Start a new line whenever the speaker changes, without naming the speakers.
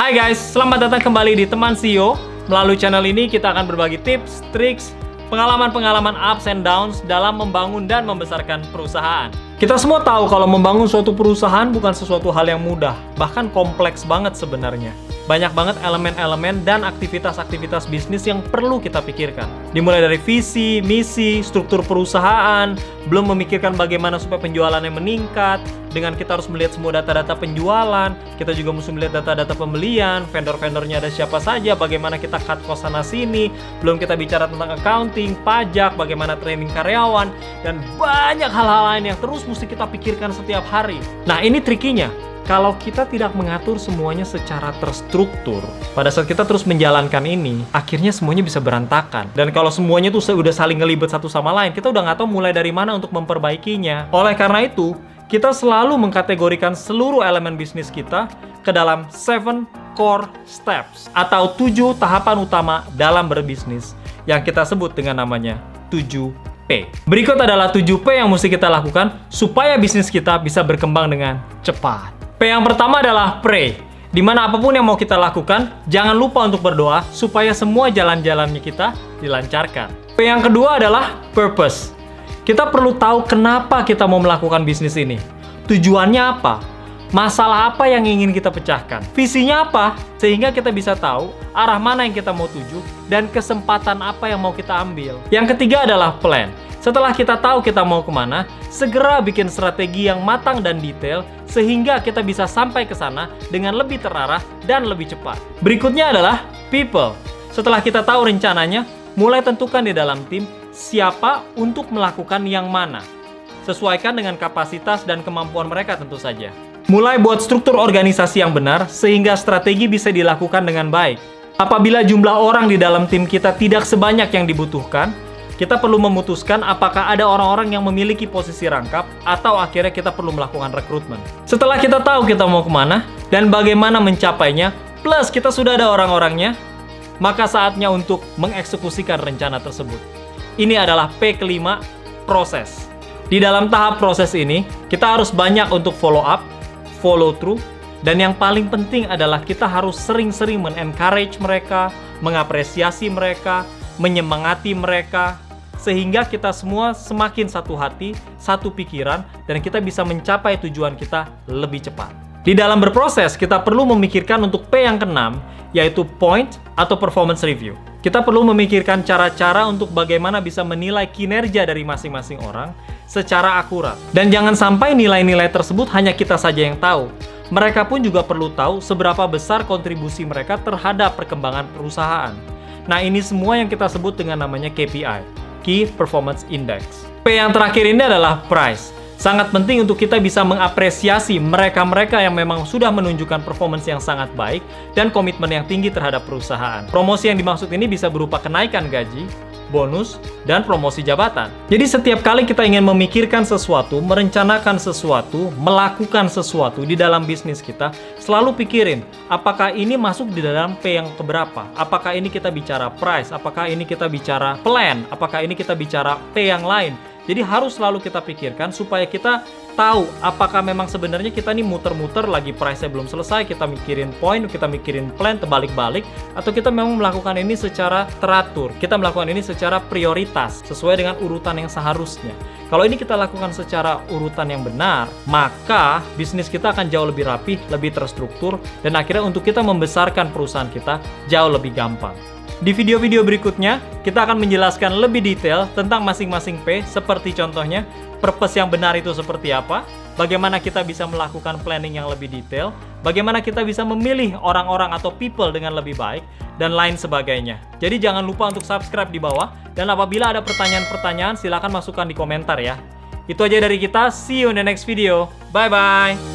Hai guys, selamat datang kembali di Teman CEO. Melalui channel ini kita akan berbagi tips, triks, pengalaman-pengalaman ups and downs dalam membangun dan membesarkan perusahaan. Kita semua tahu kalau membangun suatu perusahaan bukan sesuatu hal yang mudah, bahkan kompleks banget sebenarnya. Banyak banget elemen-elemen dan aktivitas-aktivitas bisnis yang perlu kita pikirkan. Dimulai dari visi, misi, struktur perusahaan, belum memikirkan bagaimana supaya penjualannya meningkat. Dengan kita harus melihat semua data-data penjualan, kita juga mesti melihat data-data pembelian, vendor-vendornya ada siapa saja, bagaimana kita cut cost sana sini, belum kita bicara tentang accounting, pajak, bagaimana training karyawan, dan banyak hal-hal lain yang terus mesti kita pikirkan setiap hari. Nah, ini trikinya. Kalau kita tidak mengatur semuanya secara terstruktur, pada saat kita terus menjalankan ini, akhirnya semuanya bisa berantakan. Dan kalau semuanya tuh udah saling ngelibet satu sama lain, kita udah nggak tahu mulai dari mana untuk memperbaikinya. Oleh karena itu, kita selalu mengkategorikan seluruh elemen bisnis kita ke dalam 7 core steps atau 7 tahapan utama dalam berbisnis yang kita sebut dengan namanya 7P. Berikut adalah 7P yang mesti kita lakukan supaya bisnis kita bisa berkembang dengan cepat. P yang pertama adalah pray. Dimana apapun yang mau kita lakukan, jangan lupa untuk berdoa supaya semua jalan-jalannya kita dilancarkan. P yang kedua adalah purpose. Kita perlu tahu kenapa kita mau melakukan bisnis ini. Tujuannya apa? Masalah apa yang ingin kita pecahkan? Visinya apa? Sehingga kita bisa tahu arah mana yang kita mau tuju dan kesempatan apa yang mau kita ambil. Yang ketiga adalah plan. Setelah kita tahu kita mau kemana, segera bikin strategi yang matang dan detail sehingga kita bisa sampai ke sana dengan lebih terarah dan lebih cepat. Berikutnya adalah people. Setelah kita tahu rencananya, mulai tentukan di dalam tim siapa untuk melakukan yang mana. Sesuaikan dengan kapasitas dan kemampuan mereka tentu saja. Mulai buat struktur organisasi yang benar sehingga strategi bisa dilakukan dengan baik. Apabila jumlah orang di dalam tim kita tidak sebanyak yang dibutuhkan, kita perlu memutuskan apakah ada orang-orang yang memiliki posisi rangkap atau akhirnya kita perlu melakukan rekrutmen. Setelah kita tahu kita mau kemana dan bagaimana mencapainya, plus kita sudah ada orang-orangnya, maka saatnya untuk mengeksekusikan rencana tersebut. Ini adalah P kelima, proses. Di dalam tahap proses ini, kita harus banyak untuk follow up, follow through, dan yang paling penting adalah kita harus sering-sering men-encourage mereka, mengapresiasi mereka, menyemangati mereka, sehingga kita semua semakin satu hati, satu pikiran, dan kita bisa mencapai tujuan kita lebih cepat. Di dalam berproses, kita perlu memikirkan untuk P yang keenam, yaitu point atau performance review. Kita perlu memikirkan cara-cara untuk bagaimana bisa menilai kinerja dari masing-masing orang secara akurat. Dan jangan sampai nilai-nilai tersebut hanya kita saja yang tahu. Mereka pun juga perlu tahu seberapa besar kontribusi mereka terhadap perkembangan perusahaan. Nah, ini semua yang kita sebut dengan namanya KPI, Key Performance Index. P yang terakhir ini adalah price. Sangat penting untuk kita bisa mengapresiasi mereka-mereka yang memang sudah menunjukkan performance yang sangat baik dan komitmen yang tinggi terhadap perusahaan. Promosi yang dimaksud ini bisa berupa kenaikan gaji, bonus, dan promosi jabatan. Jadi setiap kali kita ingin memikirkan sesuatu, merencanakan sesuatu, melakukan sesuatu di dalam bisnis kita, selalu pikirin, apakah ini masuk di dalam P yang keberapa? Apakah ini kita bicara price? Apakah ini kita bicara plan? Apakah ini kita bicara P yang lain? Jadi harus selalu kita pikirkan supaya kita tahu apakah memang sebenarnya kita nih muter-muter lagi price-nya belum selesai, kita mikirin point, kita mikirin plan, terbalik-balik, atau kita memang melakukan ini secara teratur, kita melakukan ini secara prioritas, sesuai dengan urutan yang seharusnya. Kalau ini kita lakukan secara urutan yang benar, maka bisnis kita akan jauh lebih rapi, lebih terstruktur, dan akhirnya untuk kita membesarkan perusahaan kita jauh lebih gampang. Di video-video berikutnya, kita akan menjelaskan lebih detail tentang masing-masing P, seperti contohnya, purpose yang benar itu seperti apa, bagaimana kita bisa melakukan planning yang lebih detail, bagaimana kita bisa memilih orang-orang atau people dengan lebih baik, dan lain sebagainya. Jadi jangan lupa untuk subscribe di bawah, dan apabila ada pertanyaan-pertanyaan, silakan masukkan di komentar ya. Itu aja dari kita, see you in the next video, bye-bye!